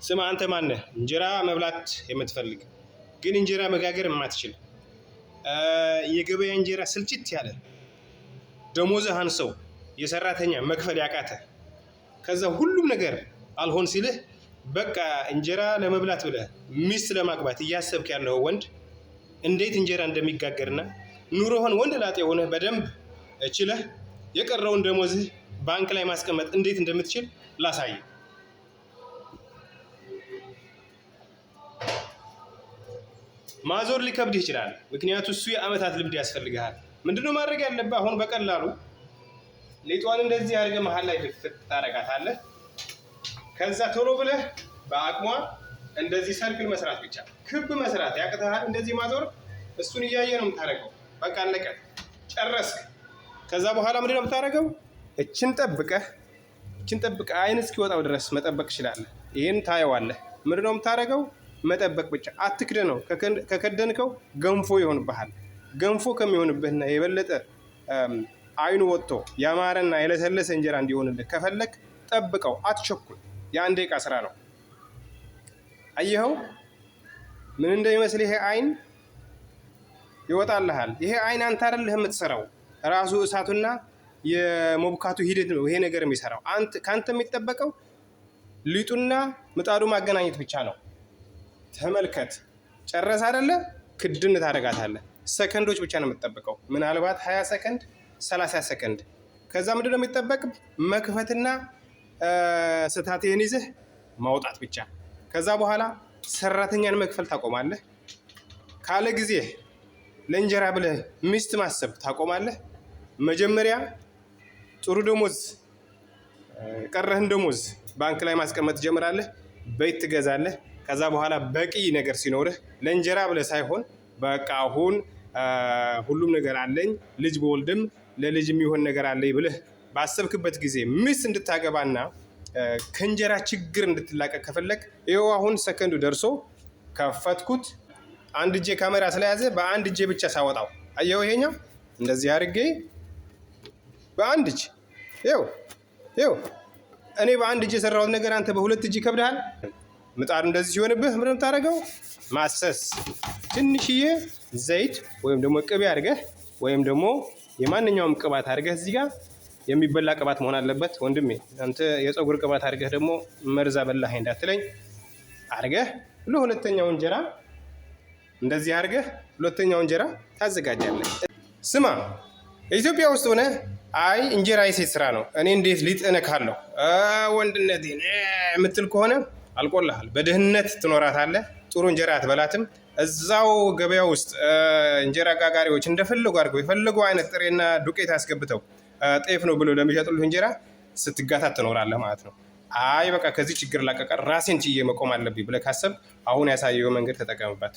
ስማ አንተ ማነህ? እንጀራ መብላት የምትፈልግ ግን እንጀራ መጋገር የማትችል የገበያ እንጀራ ስልጭት ያለ ደሞዝህ አንሰው የሰራተኛ መክፈል ያቃተ ከዛ ሁሉም ነገር አልሆን ሲልህ በቃ እንጀራ ለመብላት ብለህ ሚስት ለማግባት እያሰብክ ያለው ወንድ እንዴት እንጀራ እንደሚጋገርና ኑሮህን ወንድ ላጤ ሆነህ በደንብ ችለህ የቀረውን ደሞዝህ ባንክ ላይ ማስቀመጥ እንዴት እንደምትችል ላሳይ። ማዞር ሊከብድህ ይችላል። ምክንያቱም እሱ የአመታት ልምድ ያስፈልግሃል። ምንድነው ማድረግ ያለብህ? አሁን በቀላሉ ሊጧን እንደዚህ አድርገህ መሃል ላይ ድፍት ታረጋታለህ። ከዛ ቶሎ ብለህ በአቅሟ እንደዚህ ሰርክል መስራት ብቻ። ክብ መስራት ያቅተሃል። እንደዚህ ማዞር እሱን እያየ ነው የምታደርገው። በቃ አለቀ፣ ጨረስክ። ከዛ በኋላ ምንድነው የምታደርገው? እችን ጠብቀህ አይን እስኪወጣው ድረስ መጠበቅ ትችላለህ። ይህን ታየዋለህ። ምንድነው የምታደርገው? መጠበቅ ብቻ። አትክደነው። ከከደንከው ገንፎ ይሆንብሃል። ገንፎ ከሚሆንብህና የበለጠ አይኑ ወጥቶ ያማረና የለሰለሰ እንጀራ እንዲሆንልህ ከፈለክ ጠብቀው፣ አትቸኩል። የአንድ ደቂቃ ስራ ነው። አየኸው ምን እንደሚመስል? ይሄ አይን ይወጣልሃል። ይሄ አይን አንተ አይደለህ የምትሰራው፣ ራሱ እሳቱና የሞብካቱ ሂደት ነው ይሄ ነገር የሚሰራው። ካንተ የሚጠበቀው ሊጡና ምጣዱ ማገናኘት ብቻ ነው። ተመልከት። ጨረስ አይደለ? ክድን ታደርጋታለህ። ሰከንዶች ብቻ ነው የምትጠብቀው። ምናልባት 20 ሰከንድ 30 ሰከንድ። ከዛ ምንድን ነው የሚጠበቅ? መክፈትና ስታቴን ይዘህ ማውጣት ብቻ። ከዛ በኋላ ሰራተኛን መክፈል ታቆማለህ። ካለ ጊዜ ለእንጀራ ብለህ ሚስት ማሰብ ታቆማለህ። መጀመሪያ ጥሩ ደሞዝ፣ ቀረህን ደሞዝ ባንክ ላይ ማስቀመጥ ትጀምራለህ። ቤት ትገዛለህ። ከዛ በኋላ በቂ ነገር ሲኖርህ ለእንጀራ ብለህ ሳይሆን በቃ አሁን ሁሉም ነገር አለኝ፣ ልጅ በወልድም ለልጅ የሚሆን ነገር አለኝ ብለህ ባሰብክበት ጊዜ ሚስት እንድታገባና ከእንጀራ ችግር እንድትላቀቅ ከፈለክ ይኸው አሁን ሰከንዱ ደርሶ ከፈትኩት። አንድ እጄ ካሜራ ስለያዘ በአንድ እጄ ብቻ ሳወጣው አየኸው? ይሄኛው እንደዚህ አድርጌ በአንድ እጅ ይኸው እኔ በአንድ እጅ የሰራሁት ነገር አንተ በሁለት እጅ ይከብድሃል። ምጣድ እንደዚህ ሲሆንብህ ምንድን ነው የምታደርገው? ማሰስ። ትንሽዬ ዘይት ወይም ደግሞ ቅቤ አድርገህ ወይም ደግሞ የማንኛውም ቅባት አድርገህ እዚህ ጋር የሚበላ ቅባት መሆን አለበት ወንድሜ። አንተ የፀጉር ቅባት አድርገህ ደግሞ መርዛ በላህ እንዳትለኝ አድርገህ ለሁለተኛው እንጀራ እንደዚህ አድርገህ ሁለተኛው እንጀራ ታዘጋጃለህ። ስማ ኢትዮጵያ ውስጥ ሆነ አይ እንጀራ የሴት ስራ ነው እኔ እንዴት ሊጥ እነካለሁ ወንድነቴን የምትል ከሆነ አልቆልሃል። በድህነት ትኖራታለህ። ጥሩ እንጀራ አትበላትም። እዛው ገበያ ውስጥ እንጀራ ጋጋሪዎች እንደፈለጉ አድርገው የፈለጉ አይነት ጥሬና ዱቄት አስገብተው ጤፍ ነው ብሎ ለሚሸጡልህ እንጀራ ስትጋታት ትኖራለህ ማለት ነው። አይ በቃ ከዚህ ችግር ላቀቀር ራሴን ችዬ መቆም አለብኝ ብለህ ካሰብ አሁን ያሳየው መንገድ ተጠቀምበት።